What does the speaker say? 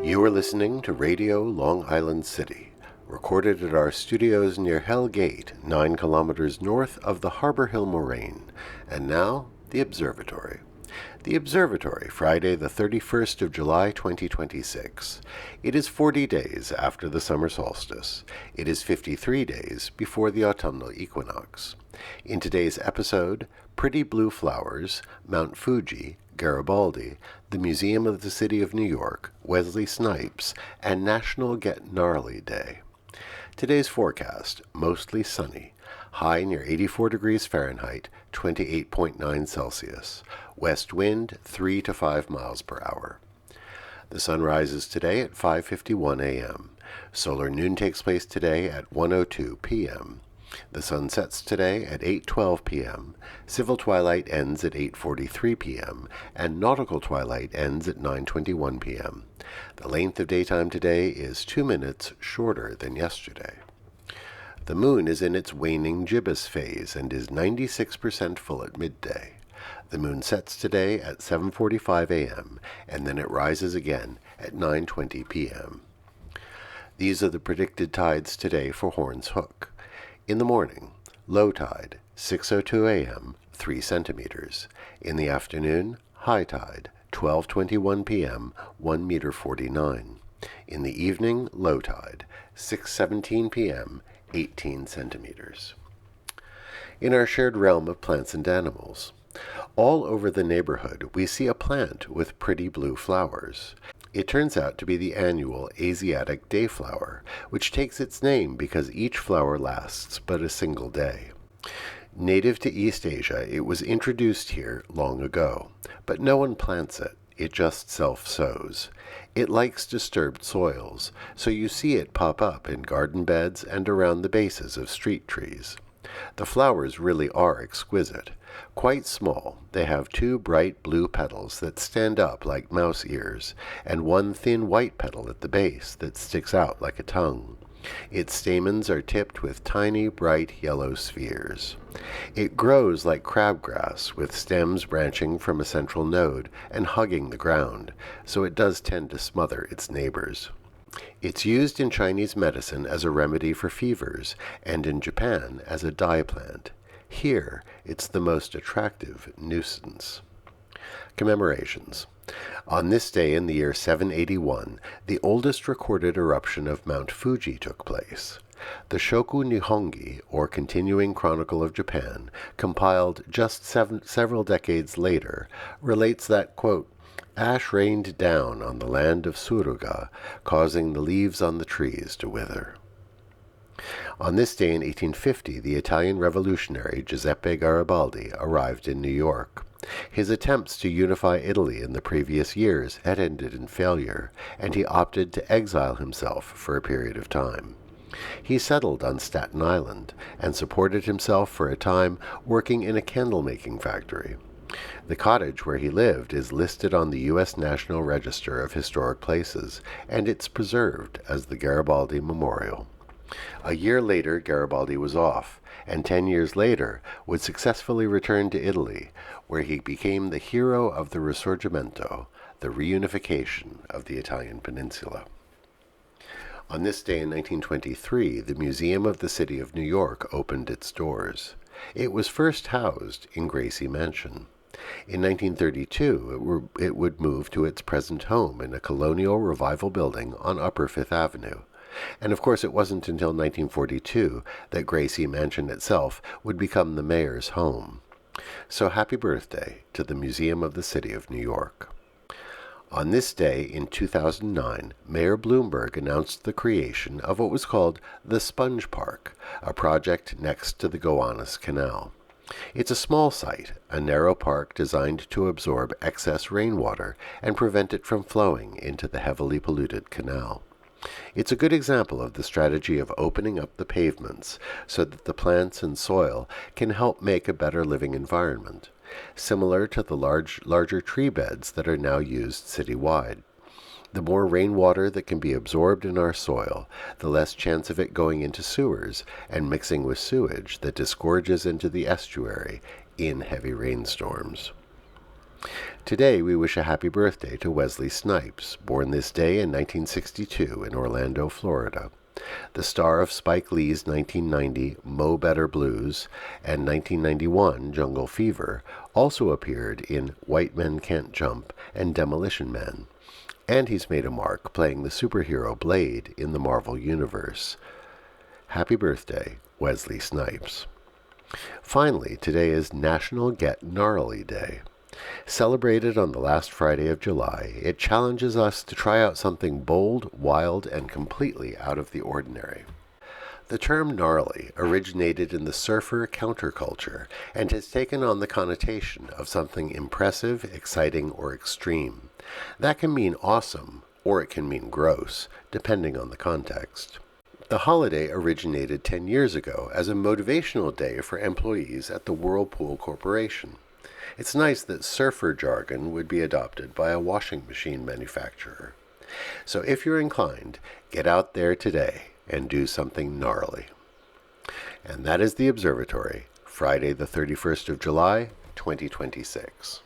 You are listening to Radio Long Island City, recorded at our studios near Hell Gate, 9 kilometers north of the Harbor Hill Moraine. And now, the Observatory. The Observatory, Friday the 31st of July 2026. It is 40 days after the summer solstice. It is 53 days before the autumnal equinox. In today's episode, pretty blue flowers, Mount Fuji, Garibaldi, the Museum of the City of New York, Wesley Snipes, and National Get Gnarly Day. Today's forecast, mostly sunny. High near 84 degrees Fahrenheit, 28.9 Celsius. West wind 3 to 5 miles per hour. The sun rises today at 5:51 a.m. Solar noon takes place today at 1:02 p.m. The sun sets today at 8:12 p.m., civil twilight ends at 8:43 p.m., and nautical twilight ends at 9:21 p.m. The length of daytime today is 2 minutes shorter than yesterday. The moon is in its waning gibbous phase and is 96% full at midday. The moon sets today at 7:45 a.m., and then it rises again at 9:20 p.m. These are the predicted tides today for Horns Hook. In the morning, low tide, 6:02 a.m., 3 centimeters. In the afternoon, high tide, 12:21 p.m., 1 meter 49. In the evening, low tide, 6:17 p.m., 18 centimeters. In our shared realm of plants and animals, all over the neighborhood we see a plant with pretty blue flowers. It turns out to be the annual Asiatic dayflower, which takes its name because each flower lasts but a single day. Native to East Asia, it was introduced here long ago, but no one plants it. It just self-sows. It likes disturbed soils, so you see it pop up in garden beds and around the bases of street trees. The flowers really are exquisite. Quite small, they have 2 bright blue petals that stand up like mouse ears, and 1 thin white petal at the base that sticks out like a tongue. Its stamens are tipped with tiny, bright yellow spheres. It grows like crabgrass, with stems branching from a central node and hugging the ground, so it does tend to smother its neighbors. It's used in Chinese medicine as a remedy for fevers, and in Japan as a dye plant. Here, it's the most attractive nuisance. Commemorations. On this day in the year 781, the oldest recorded eruption of Mount Fuji took place. The Shoku Nihongi, or Continuing Chronicle of Japan, compiled just several decades later, relates that, quote, ash rained down on the land of Suruga, causing the leaves on the trees to wither. On this day in 1850, the Italian revolutionary Giuseppe Garibaldi arrived in New York. His attempts to unify Italy in the previous years had ended in failure, and he opted to exile himself for a period of time. He settled on Staten Island and supported himself for a time working in a candle-making factory. The cottage where he lived is listed on the U.S. National Register of Historic Places, and it's preserved as the Garibaldi Memorial. A year later, Garibaldi was off, and 10 years later would successfully return to Italy, where he became the hero of the Risorgimento, the reunification of the Italian peninsula. On this day in 1923, the Museum of the City of New York opened its doors. It was first housed in Gracie Mansion. In 1932, it would move to its present home in a colonial revival building on Upper Fifth Avenue. And of course it wasn't until 1942 that Gracie Mansion itself would become the mayor's home. So happy birthday to the Museum of the City of New York. On this day in 2009, Mayor Bloomberg announced the creation of what was called the Sponge Park, a project next to the Gowanus Canal. It's a small site, a narrow park designed to absorb excess rainwater and prevent it from flowing into the heavily polluted canal. It's a good example of the strategy of opening up the pavements so that the plants and soil can help make a better living environment, similar to the larger tree beds that are now used citywide. The more rainwater that can be absorbed in our soil, the less chance of it going into sewers and mixing with sewage that disgorges into the estuary in heavy rainstorms. Today we wish a happy birthday to Wesley Snipes, born this day in 1962 in Orlando, Florida. The star of Spike Lee's 1990 Mo Better Blues and 1991 Jungle Fever also appeared in White Men Can't Jump and Demolition Man. And he's made a mark playing the superhero Blade in the Marvel Universe. Happy birthday, Wesley Snipes. Finally, today is National Get Gnarly Day. Celebrated on the last Friday of July, it challenges us to try out something bold, wild, and completely out of the ordinary. The term gnarly originated in the surfer counterculture and has taken on the connotation of something impressive, exciting, or extreme. That can mean awesome, or it can mean gross, depending on the context. The holiday originated 10 years ago as a motivational day for employees at the Whirlpool Corporation. It's nice that surfer jargon would be adopted by a washing machine manufacturer. So if you're inclined, get out there today and do something gnarly. And that is the Observatory, Friday the 31st of July, 2026.